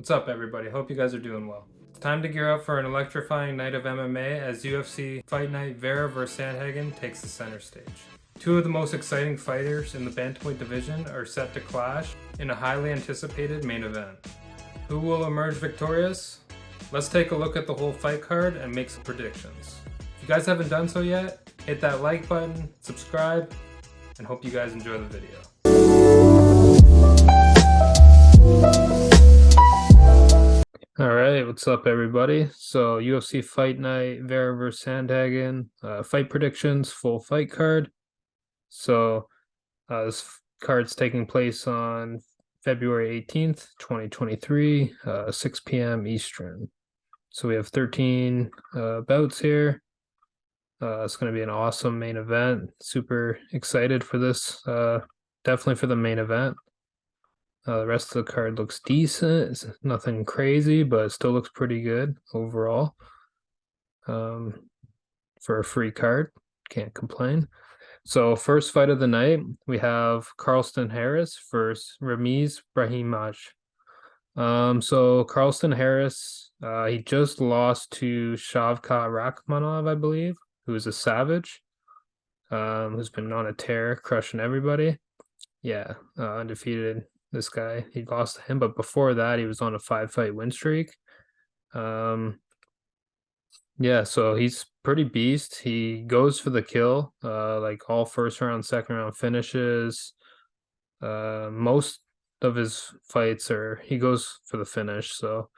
What's up, everybody? Hope you guys are doing well. It's time to gear up for an electrifying night of MMA as UFC Fight Night Mayra vs. Sandhagen takes the center stage. Two of the most exciting fighters in the bantamweight division are set to clash in a highly anticipated main event. Who will emerge victorious? Let's take a look at the whole fight card and make some predictions. If you guys haven't done so yet, hit that like button, subscribe, and hope you guys enjoy the video. All right, what's up, everybody? So UFC Fight Night, Mayra vs. Sandhagen, fight predictions, full fight card. So this card's taking place on February 18th, 2023, 6 p.m. Eastern. So we have 13 bouts here. It's going to be an awesome main event. Super excited for this. Definitely for the main event. The rest of the card looks decent. It's nothing crazy, but it still looks pretty good overall. For a free card, can't complain. So first fight of the night, we have Carlston Harris versus Raiz Brahimaj. So Carlston Harris, he just lost to Shavkat Rakhmonov, I believe, who is a savage, who's been on a tear, crushing everybody. Yeah, undefeated. This guy, he lost to him, but before that, he was on a 5-fight win streak. Yeah, so he's pretty beast. He goes for the kill, like all first round, second round finishes. Most of his fights he goes for the finish. So,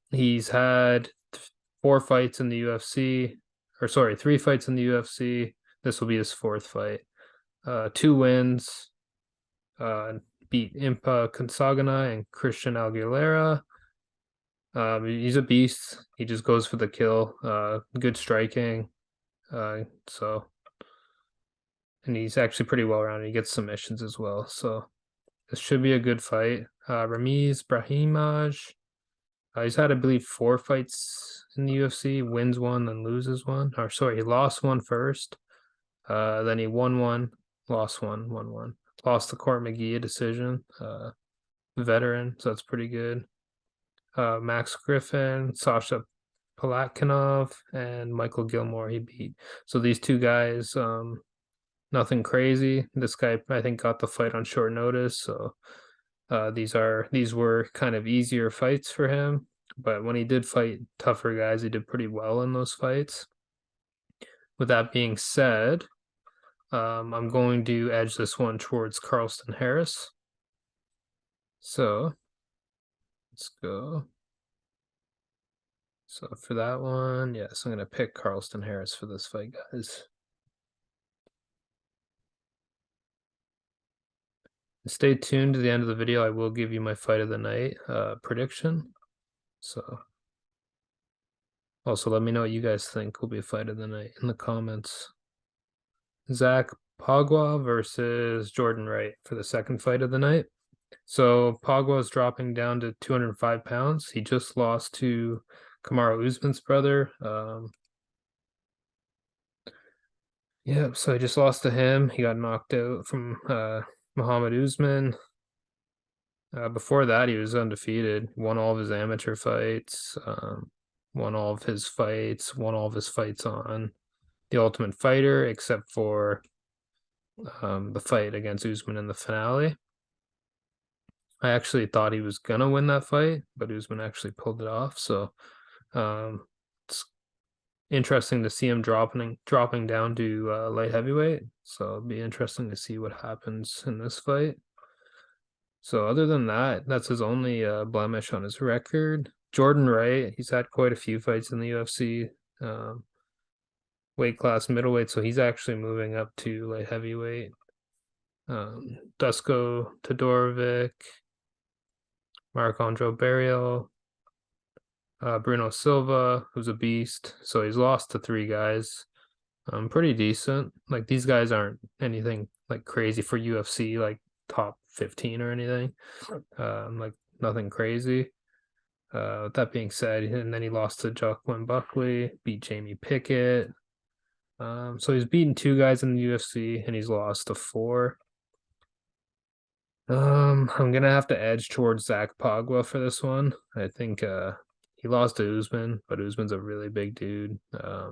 he's had 4 fights in the UFC, or sorry, 3 fights in the UFC. This will be his 4th fight. 2 wins. Beat Impa Consagana and Christian Aguilera. He's a beast. He just goes for the kill. Good striking. And he's actually pretty well rounded. He gets submissions as well. So this should be a good fight. Raiz Brahimaj. He's had, I believe, 4 fights in the UFC. Wins 1, then loses 1. Or sorry, he lost 1 first. Then he won 1, lost 1, won 1. Lost the Court McGee decision, veteran, so that's pretty good. Max Griffin, Sasha Palatkinov, and Michael Gilmore he beat. So these 2 guys, nothing crazy. This guy, I think, got the fight on short notice, so these were kind of easier fights for him. But when he did fight tougher guys, he did pretty well in those fights. With that being said, I'm going to edge this one towards Carlston Harris. So let's go. So for that one, yes, I'm going to pick Carlston Harris for this fight, guys. Stay tuned to the end of the video. I will give you my fight of the night prediction. So also let me know what you guys think will be a fight of the night in the comments. Zach Pauga versus Jordan Wright for the second fight of the night. So Pauga is dropping down to 205 pounds. He just lost to Kamaru Usman's brother. Yeah, so he just lost to him. He got knocked out from Muhammad Usman. Before that, he was undefeated. Won all of his amateur fights. Won all of his fights. Won all of his fights on The Ultimate Fighter, except for the fight against Usman in the finale. I actually thought he was gonna win that fight, but Usman actually pulled it off. So it's interesting to see him dropping down to light heavyweight. So it'll be interesting to see what happens in this fight. So other than that, that's his only blemish on his record. Jordan Wright, he's had quite a few fights in the UFC. Weight class middleweight, so he's actually moving up to light heavyweight. Dusko Todorovic, Marc-Andre Barrios, Bruno Silva, who's a beast. So he's lost to 3 guys. Pretty decent. Like, these guys aren't anything like crazy for UFC, like top 15 or anything. Like, nothing crazy. With that being said, and then he lost to Joaquin Buckley, beat Jamie Pickett. So he's beaten 2 guys in the UFC and he's lost to 4. I'm gonna have to edge towards Zach Pauga for this one. I think he lost to Usman, but Usman's a really big dude. I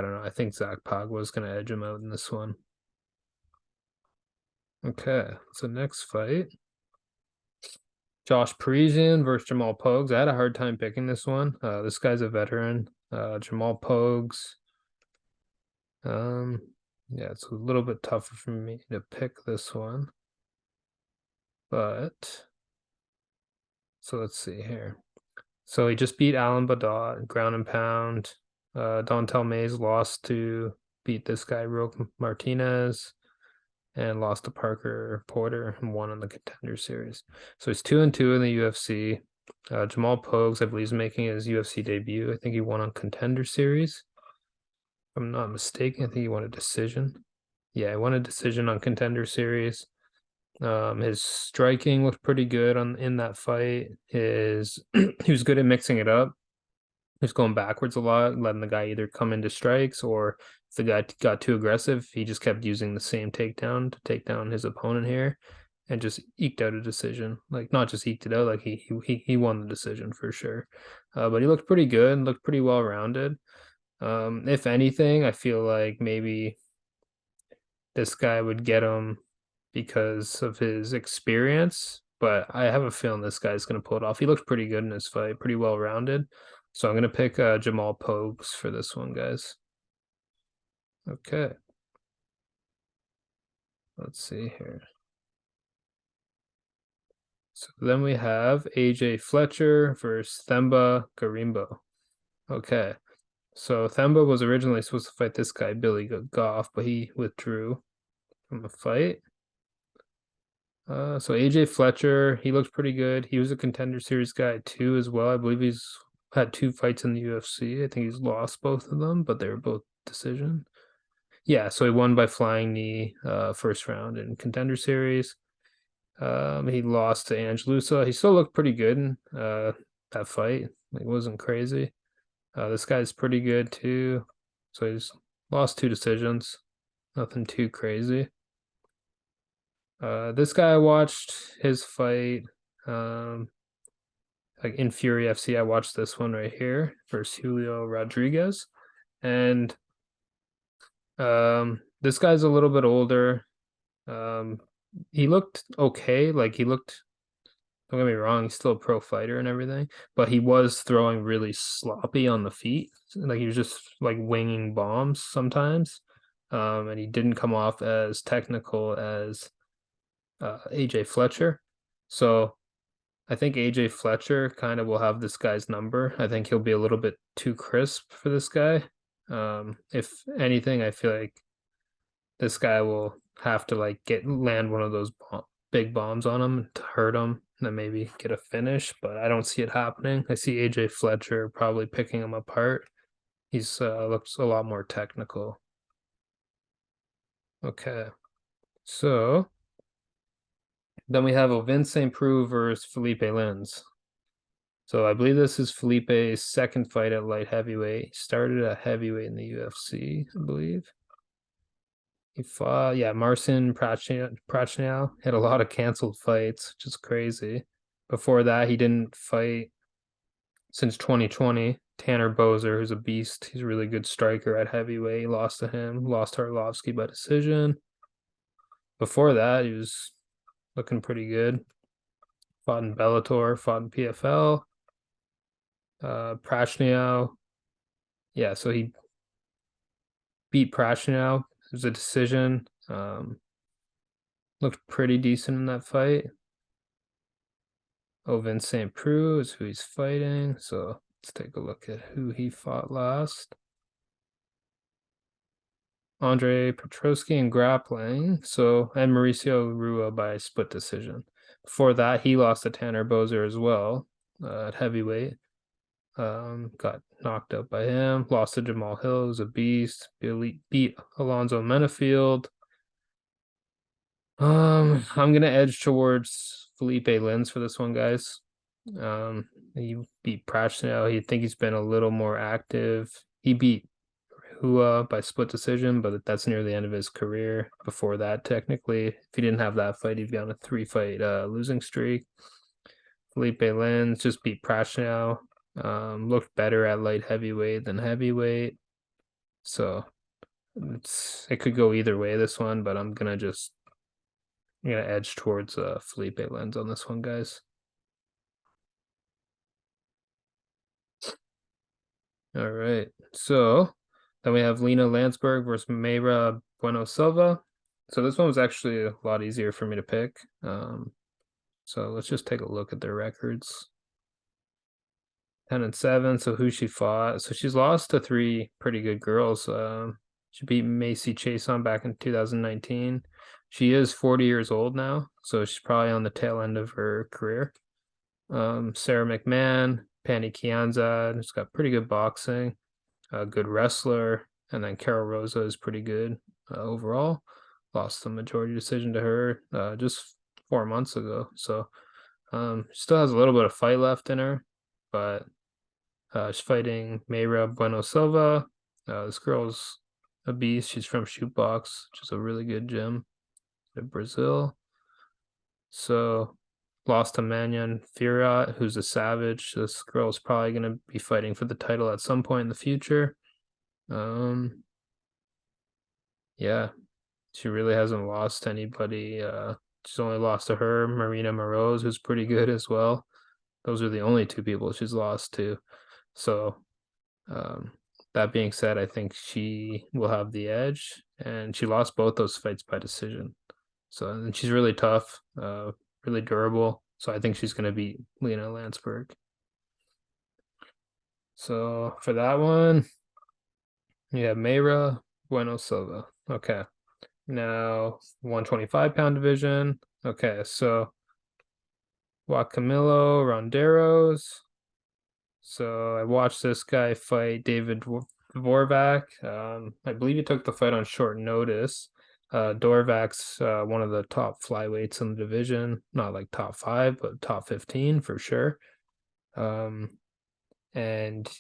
don't know. I think Zach Pauga's gonna edge him out in this one. Okay, so next fight. Josh Parisian versus Jamal Pogues. I had a hard time picking this one. This guy's a veteran. Jamal Pogues. Yeah, it's a little bit tougher for me to pick this one. But so let's see here. So he just beat Alan Badat, ground and pound. Dontel Mays lost to beat this guy, Roque Martinez, and lost to Parker Porter and won in the Contender Series. So he's 2-2 in the UFC. Jamal Pogues, I believe, is making his UFC debut. I think he won on Contender Series. If I'm not mistaken, I think he won a decision. Yeah, he won a decision on Contender Series. His striking looked pretty good in that fight. He was good at mixing it up. He was going backwards a lot, letting the guy either come into strikes, or if the guy got too aggressive, he just kept using the same takedown to take down his opponent here, and just eked out a decision. Like, not just eked it out, like he won the decision for sure. But he looked pretty good, looked pretty well rounded. If anything, I feel like maybe this guy would get him because of his experience, but I have a feeling this guy's going to pull it off. He looked pretty good in his fight, pretty well rounded. So I'm going to pick Jamal Pogues for this one, guys. Okay. Let's see here. So then we have AJ Fletcher versus Themba Gorimbo. Okay. So Themba was originally supposed to fight this guy, Billy Goff, but he withdrew from the fight. So AJ Fletcher, he looks pretty good. He was a Contender Series guy too, as well. I believe he's had 2 fights in the UFC. I think he's lost both of them, but they were both decision. Yeah, so he won by flying knee first round in Contender Series. He lost to Angelusa. He still looked pretty good in that fight. It wasn't crazy. This guy's pretty good too. So he's lost 2 decisions. Nothing too crazy. This guy, I watched his fight like in Fury FC. I watched this one right here versus Julio Rodriguez, and this guy's a little bit older. He looked okay. Like, he looked, don't get me wrong, he's still a pro fighter and everything, but he was throwing really sloppy on the feet. Like, he was just like winging bombs sometimes. And he didn't come off as technical as AJ Fletcher. So I think AJ Fletcher kind of will have this guy's number. I think he'll be a little bit too crisp for this guy. If anything, I feel like this guy will have to like land one of those big bombs on him to hurt him, and then maybe get a finish. But I don't see it happening. I see AJ Fletcher probably picking him apart. He's looks a lot more technical. Okay, so then we have Ovince St.Preux versus Philipe Lins. So I believe this is Felipe's second fight at light heavyweight. He started at heavyweight in the UFC, I believe. He fought, yeah, Marcin Prachnio had a lot of canceled fights, which is crazy. Before that, he didn't fight since 2020. Tanner Boser, who's a beast. He's a really good striker at heavyweight. He lost to him. Lost to Arlovsky by decision. Before that, he was looking pretty good. Fought in Bellator, fought in PFL. Prachnio, yeah, so he beat Prachnio. It was a decision. Looked pretty decent in that fight. Ovince St.Preux is who he's fighting. So let's take a look at who he fought last. Andre Petrosky in grappling. So, and Mauricio Rua by split decision. Before that, he lost to Tanner Boser as well at heavyweight. Got knocked out by him. Lost to Jamal Hill, who's a beast. Beat Alonzo Menafield. I'm gonna edge towards Philipe Lins for this one, guys. He beat Prachnio. I think he's been a little more active. He beat Hua by split decision, but that's near the end of his career. Before that, technically, if he didn't have that fight, he'd be on a 3-fight losing streak. Philipe Lins just beat Prashnow. Looked better at light heavyweight than heavyweight. So it could go either way, this one, but I'm gonna edge towards Philipe Lins on this one, guys. All right. So then we have Lina Lansberg versus Mayra Beuno Silva. So this one was actually a lot easier for me to pick. So let's just take a look at their records. 10-7. So who she fought? So she's lost to 3 pretty good girls. She beat Macy Chason back in 2019. She is 40 years old now, so she's probably on the tail end of her career. Sarah McMahon, Pani Kianza, who's got pretty good boxing, a good wrestler, and then Carol Rosa is pretty good overall. Lost the majority decision to her just 4 months ago, so she still has a little bit of fight left in her, but she's fighting Mayra Beuno Silva. This girl's a beast. She's from Shootbox, which is a really good gym in Brazil. So lost to Manyan Firat, who's a savage. This girl's probably going to be fighting for the title at some point in the future. Yeah, she really hasn't lost to anybody. She's only lost to her, Marina Moroz, who's pretty good as well. Those are the only 2 people she's lost to. So that being said, I think she will have the edge, and she lost both those fights by decision. So, and she's really tough, really durable. So I think she's going to beat Lina Lansberg. So for that one, you have Mayra Beuno Silva. Okay. Now 125-pound division. Okay, so Juancamillo, Ronderos. So I watched this guy fight David Dvorak. I believe he took the fight on short notice. Dvorak's one of the top flyweights in the division, not like top 5, but top 15 for sure. And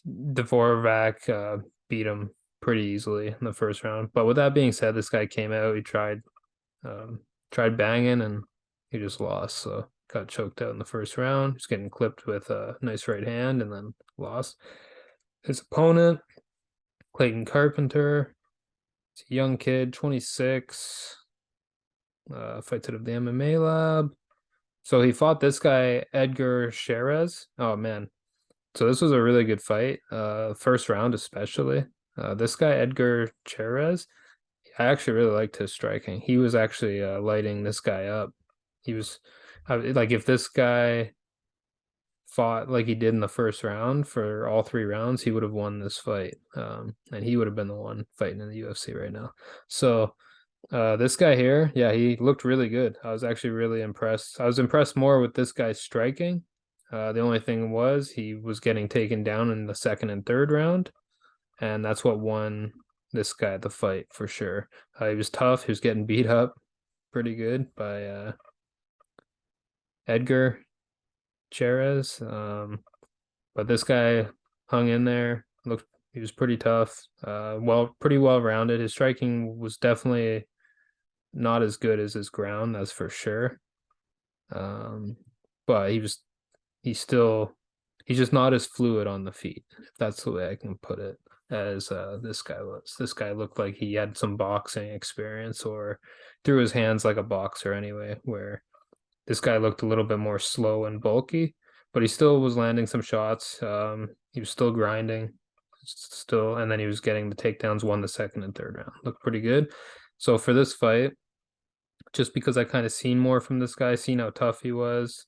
Dvorak beat him pretty easily in the first round. But with that being said, this guy came out, he tried banging, and he just lost. So got choked out in the first round. He's getting clipped with a nice right hand and then lost. His opponent, Clayton Carpenter. He's a young kid, 26. Fights out of the MMA lab. So he fought this guy, Edgar Cherez. Oh, man. So this was a really good fight. First round especially. This guy, Edgar Cherez, I actually really liked his striking. He was actually lighting this guy up. He was like, if this guy fought like he did in the first round for all 3 rounds, he would have won this fight. And he would have been the one fighting in the UFC right now. So this guy here, yeah, he looked really good. I was actually really impressed. I was impressed more with this guy's striking. The only thing was he was getting taken down in the second and third round, and that's what won this guy the fight for sure. He was tough. He was getting beat up pretty good by Edgar Cherez. But this guy hung in there. He was pretty tough. Pretty well rounded. His striking was definitely not as good as his ground, that's for sure. But he's just not as fluid on the feet, if that's the way I can put it, as this guy was. This guy looked like he had some boxing experience, or threw his hands like a boxer anyway, where this guy looked a little bit more slow and bulky, but he still was landing some shots. He was still grinding, and then he was getting the takedowns, won the second and third round. Looked pretty good. So for this fight, just because I kind of seen more from this guy, seen how tough he was,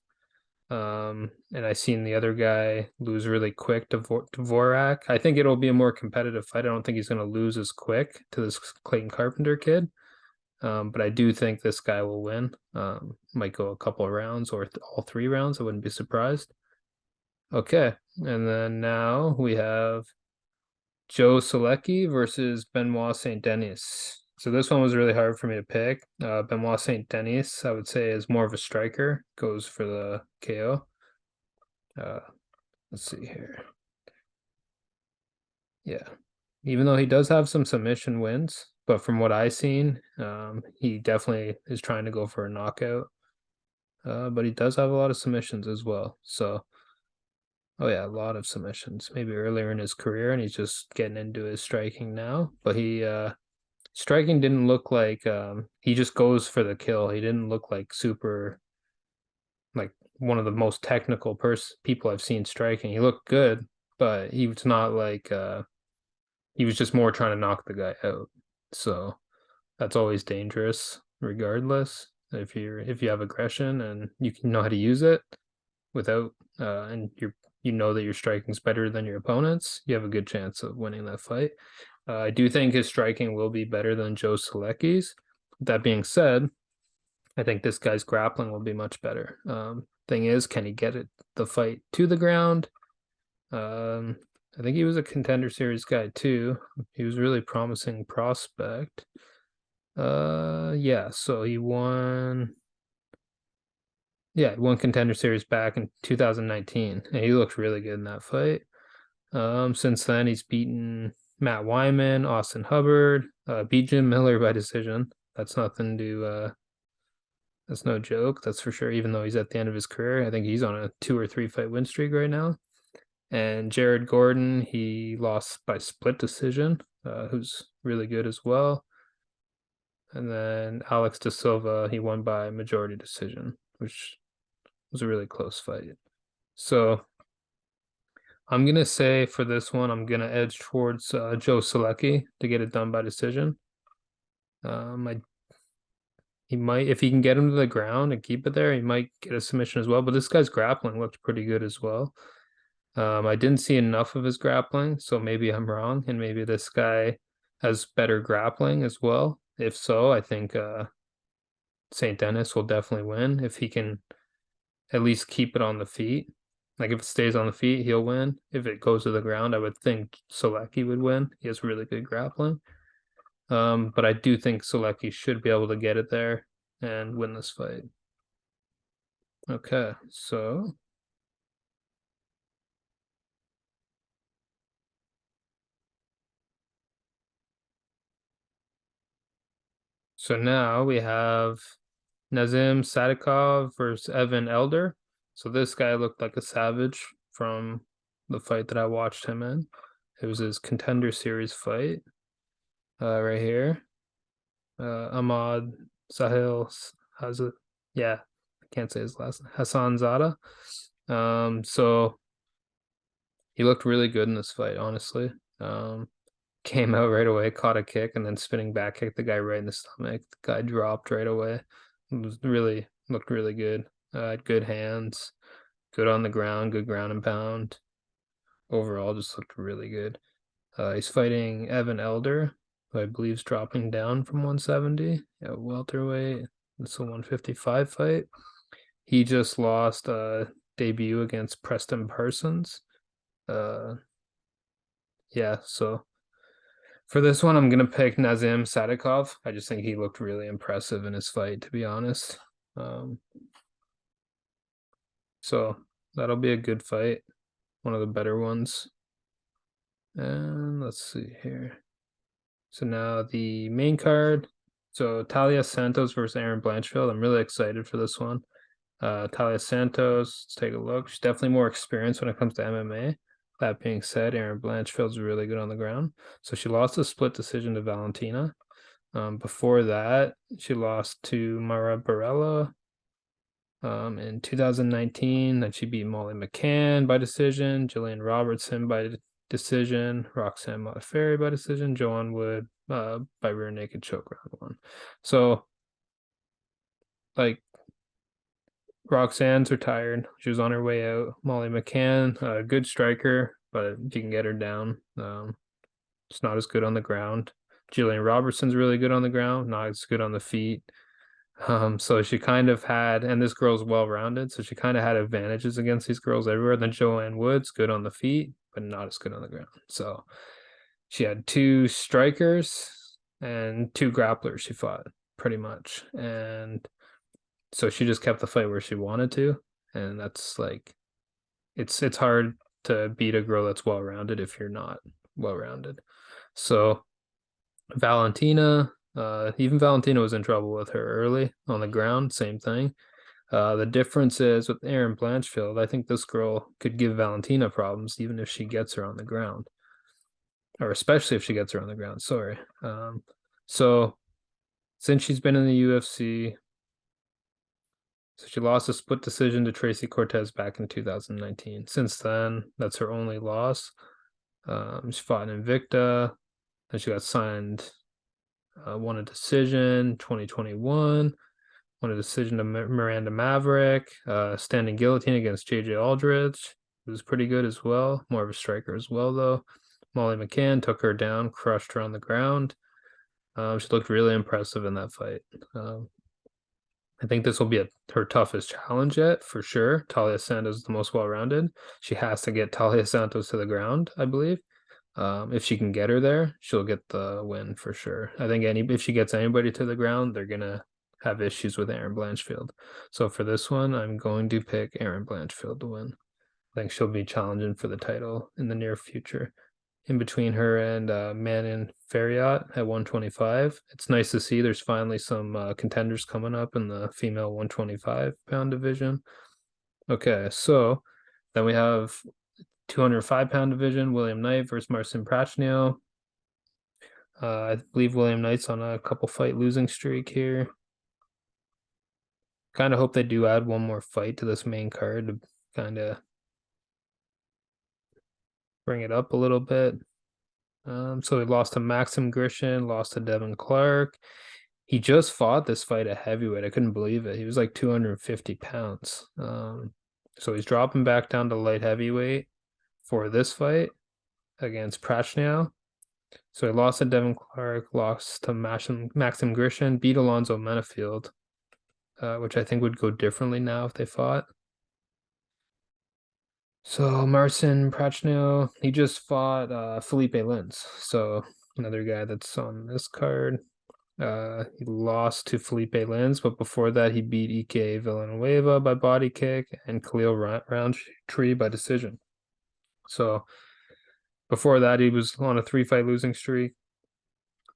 and I seen the other guy lose really quick to Dvorak. I think it'll be a more competitive fight. I don't think he's going to lose as quick to this Clayton Carpenter kid. But I do think this guy will win. Might go a couple of rounds or all 3 rounds. I wouldn't be surprised. Okay, and then now we have Joe Solecki versus Benoit Saint-Denis. So this one was really hard for me to pick. Benoit Saint-Denis, I would say, is more of a striker. Goes for the KO. Let's see here. Yeah. even though he does have some submission wins, but from what I've seen, he definitely is trying to go for a knockout. But he does have a lot of submissions as well. So, oh yeah, a lot of submissions. Maybe earlier in his career, and he's just getting into his striking now. But he striking didn't look like he just goes for the kill. He didn't look like super like one of the most technical people I've seen striking. He looked good, but he was not like he was just more trying to knock the guy out. So that's always dangerous, regardless. If you have aggression and you can know how to use it without and you know that your striking is better than your opponents, you have a good chance of winning that fight. I do think his striking will be better than Joe Solecki's. That being said, I think this guy's grappling will be much better. Thing is, can he get the fight to the ground? I think he was a Contender Series guy too. He was really promising prospect. Yeah, so he won. Yeah, he won Contender Series back in 2019, and he looked really good in that fight. Since then he's beaten Matt Wyman, Austin Hubbard, beat Jim Miller by decision. That's nothing to that's no joke, that's for sure. Even though he's at the end of his career, I think he's on a 2 or 3 fight win streak right now. And Jared Gordon, he lost by split decision, who's really good as well. And then Alex De Silva, he won by majority decision, which was a really close fight. So I'm gonna say for this one, I'm gonna edge towards Joe Solecki to get it done by decision. He might, if he can get him to the ground and keep it there, he might get a submission as well. But this guy's grappling looked pretty good as well. I didn't see enough of his grappling, so maybe I'm wrong, and maybe this guy has better grappling as well. If so, I think Saint-Denis will definitely win if he can at least keep it on the feet. Like if it stays on the feet, he'll win. If it goes to the ground, I would think Solecki would win. He has really good grappling. But I do think Solecki should be able to get it there and win this fight. Okay, so now we have Nazim Sadikov versus Evan Elder. So this guy looked like a savage from the fight that I watched him in. It was his Contender Series fight. Right here. Ahmad Sahil has a yeah, I can't say his last name. Hassan Zada. So he looked really good in this fight, honestly. Came out right away, caught a kick, and then spinning back kicked the guy right in the stomach. The guy dropped right away. It was really looked really good. Good hands, good on the ground, good ground and pound. Overall, just looked really good. He's fighting Evan Elder, who I believe is dropping down from 170 at welterweight. It's a 155 fight. He just lost a debut against Preston Parsons. Yeah, so for this one, I'm gonna pick Nazim Sadikov. I just think he looked really impressive in his fight, to be honest. So that'll be a good fight, one of the better ones. And let's see here. So now the main card. So Talia Santos versus Erin Blanchfield. I'm really excited for this one. Talia Santos, let's take a look. She's definitely more experienced when it comes to MMA. That being said, Erin Blanchfield's really good on the ground. So she lost a split decision to Valentina. Before that, she lost to Mayra Barella in 2019. Then she beat Molly McCann by decision, Jillian Robertson by decision, Roxanne Modafferi by decision, Joanne Wood by rear naked choke round 1. So, like, Roxanne's retired. She was on her way out. Molly McCann, good striker, but you can get her down. It's not as good on the ground. Jillian Robertson's really good on the ground, not as good on the feet. So she kind of had, and this girl's well-rounded, so she kind of had advantages against these girls everywhere. Then Joanne Wood's good on the feet, but not as good on the ground. So she had 2 strikers and 2 grapplers she fought, pretty much. And so she just kept the fight where she wanted to, and that's like it's hard to beat a girl that's well-rounded if you're not well-rounded. So Valentina, even Valentina was in trouble with her early on the ground. Same thing. The difference is with Erin Blanchfield, I think this girl could give Valentina problems even if she gets her on the ground, or especially if she gets her on the ground. Sorry. So since she's been in the UFC, so she lost a split decision to Tracy Cortez back in 2019. Since then, that's her only loss. She fought in Invicta, then she got signed, won a decision 2021, won a decision to Miranda Maverick, standing guillotine against JJ Aldridge. It was pretty good as well. More of a striker as well, though. Molly McCann took her down, crushed her on the ground. She looked really impressive in that fight. I think this will be her toughest challenge yet, for sure. Talia Santos is the most well-rounded. She has to get Talia Santos to the ground, I believe. If she can get her there, she'll get the win for sure. I think if she gets anybody to the ground, they're gonna have issues with Erin Blanchfield. So for this one, I'm going to pick Erin Blanchfield to win. I think she'll be challenging for the title in the near future. In between her and Manon Farriot at 125. It's nice to see there's finally some contenders coming up in the female 125-pound division. Okay, so then we have 205-pound division, William Knight versus Marcin Prachnio. I believe William Knight's on a couple fight losing streak here. Kind of hope they do add one more fight to this main card to kind of bring it up a little bit. So he lost to Maxim Grishin, lost to Devin Clark. He just fought this fight at heavyweight. I couldn't believe it. He was like 250 pounds. So he's dropping back down to light heavyweight for this fight against Prachnio. So he lost to Devin Clark, lost to Maxim Grishin, beat Alonzo Menafield, which I think would go differently now if they fought. So Marcin Prachnio, he just fought Felipe Lins. So another guy that's on this card. He lost to Felipe Lins, but before that he beat Ike Villanueva by body kick and Khalil Roundtree by decision. So before that he was on a 3-fight losing streak.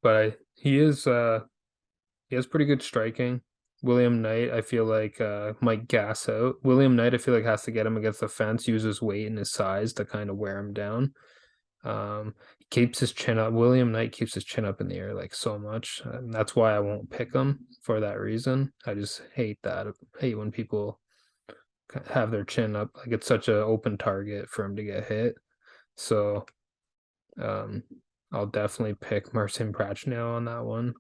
But he has pretty good striking. William Knight, I feel like might gas out. William Knight, I feel like has to get him against the fence, use his weight and his size to kind of wear him down. He keeps his chin up. William Knight keeps his chin up in the air like so much, and that's why I won't pick him for that reason. I just hate that. I hate when people have their chin up. Like it's such an open target for him to get hit. So, I'll definitely pick Marcin Prachnio on that one.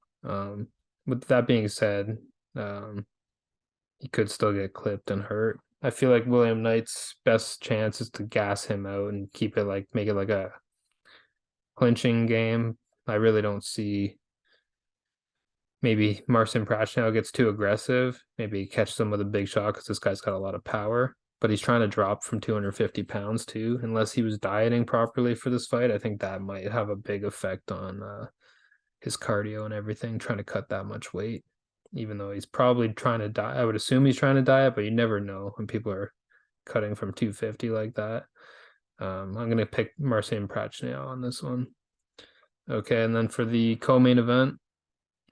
With that being said, he could still get clipped and hurt. I feel like William Knight's best chance is to gas him out and keep it like make it like a clinching game. I really don't see maybe Marcin Prachnio gets too aggressive, maybe catch some with a big shot because this guy's got a lot of power, but he's trying to drop from 250 pounds too. Unless he was dieting properly for this fight, I think that might have a big effect on his cardio and everything, trying to cut that much weight. Even though he's probably trying to diet, I would assume he's trying to diet, but you never know when people are cutting from 250 like that. I'm going to pick Marcin Prachnio on this one. Okay, and then for the co-main event,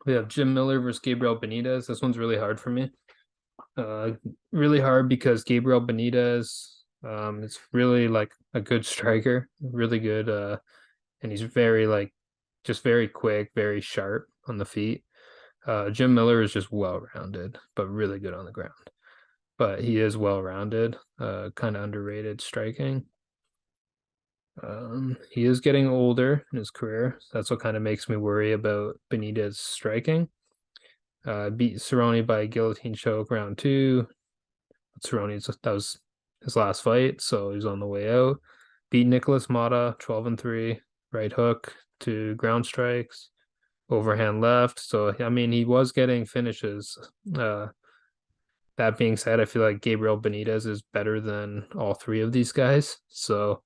we have Jim Miller versus Gabriel Benitez. This one's really hard for me. Really hard because Gabriel Benitez is really like a good striker, really good, and he's very like just very quick, very sharp on the feet. Jim Miller is just well-rounded, but really good on the ground. But he is well-rounded, kind of underrated striking. He is getting older in his career. So that's what kind of makes me worry about Benitez striking. Beat Cerrone by guillotine choke round 2. That was his last fight, so he's on the way out. Beat Nicholas Mata 12-3, right hook to ground strikes, overhand left. So I mean, he was getting finishes. That being said, I feel like Gabriel Benitez is better than all three of these guys. So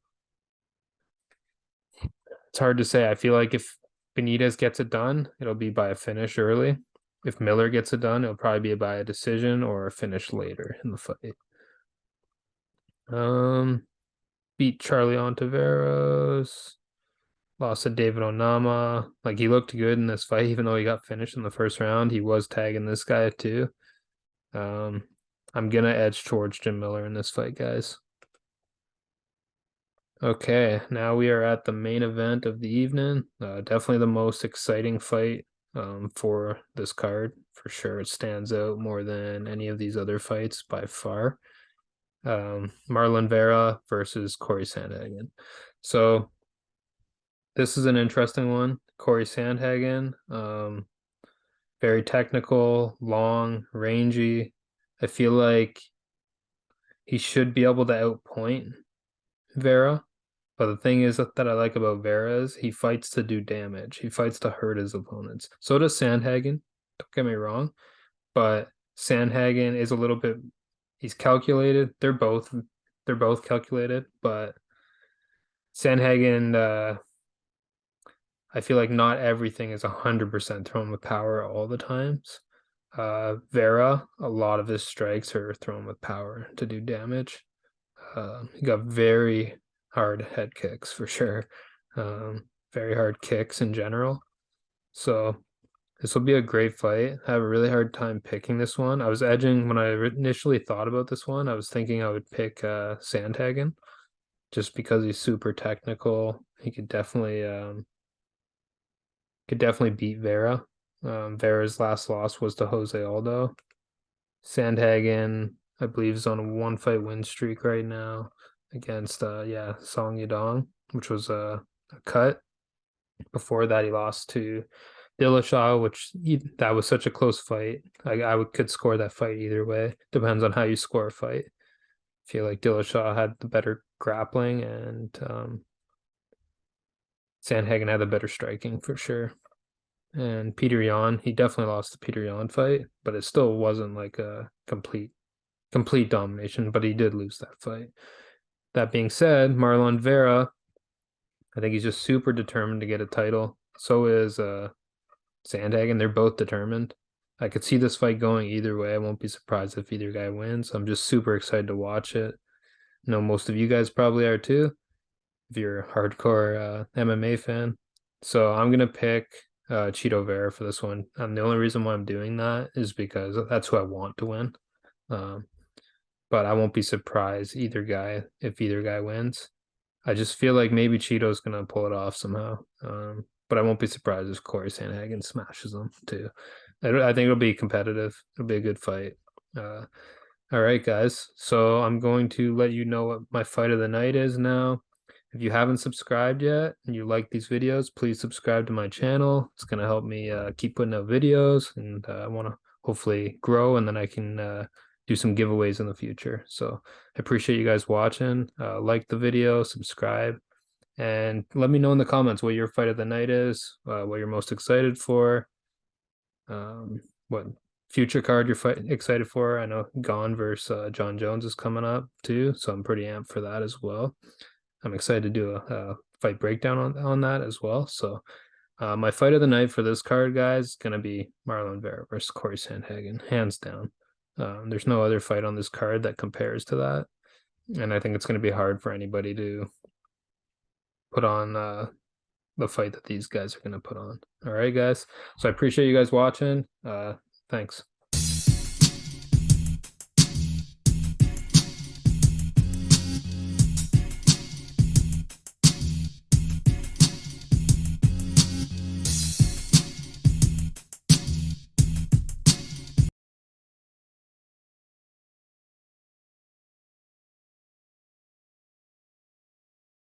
it's hard to say. I feel like if Benitez gets it done, it'll be by a finish early. If Miller gets it done, it'll probably be by a decision or a finish later in the fight. Beat Charlie Ontiveros. Lost to David Onama. Like, he looked good in this fight, even though he got finished in the first round. He was tagging this guy too. I'm gonna edge towards Jim Miller in this fight, guys. Okay, now we are at the main event of the evening. Definitely the most exciting fight for this card. For sure, it stands out more than any of these other fights by far. Marlon Vera versus Corey Sandhagen. So this is an interesting one. Corey Sandhagen, very technical, long, rangy. I feel like he should be able to outpoint Vera. But the thing is that I like about Vera is he fights to do damage. He fights to hurt his opponents. So does Sandhagen. Don't get me wrong. But Sandhagen is a little bit, he's calculated. They're both calculated, but Sandhagen, I feel like not everything is 100% thrown with power all the times. Vera, a lot of his strikes are thrown with power to do damage. He got very hard head kicks for sure. Very hard kicks in general. So this will be a great fight. I have a really hard time picking this one. I was edging when I initially thought about this one. I was thinking I would pick Sandhagen just because he's super technical. He could definitely beat Vera. Vera's last loss was to Jose Aldo. Sandhagen, I believe, is on a 1-fight win streak right now against Song Yadong, which was a cut. Before that, he lost to Dillashaw, that was such a close fight. Could score that fight either way. Depends on how you score a fight. I feel like Dillashaw had the better grappling, and Sandhagen had the better striking for sure. And Peter Yan, he definitely lost the Peter Yan fight, but it still wasn't like a complete domination, but he did lose that fight. That being said, Marlon Vera, I think he's just super determined to get a title. So is Sandhagen. They're both determined. I could see this fight going either way. I won't be surprised if either guy wins. I'm just super excited to watch it. I know most of you guys probably are too, if you're a hardcore MMA fan. So I'm gonna pick Chito Vera for this one. The only reason why I'm doing that is because that's who I want to win. But I won't be surprised if either guy wins. I just feel like maybe Chito's gonna pull it off somehow. But I won't be surprised if Corey Sandhagen smashes them too. I think it'll be competitive. It'll be a good fight. All right, guys. So I'm going to let you know what my fight of the night is now. If you haven't subscribed yet and you like these videos, please subscribe to my channel. It's going to help me keep putting out videos, and I want to hopefully grow, and then I can do some giveaways in the future. So I appreciate you guys watching. Like the video, subscribe, and let me know in the comments what your fight of the night is, what you're most excited for, what future card you're excited for. I know Gone versus John Jones is coming up too, so I'm pretty amped for that as well. I'm excited to do a fight breakdown on that as well. So my fight of the night for this card, guys, is going to be Marlon Vera versus Corey Sandhagen, hands down. There's no other fight on this card that compares to that. And I think it's going to be hard for anybody to put on the fight that these guys are going to put on. All right, guys. So I appreciate you guys watching. Thanks.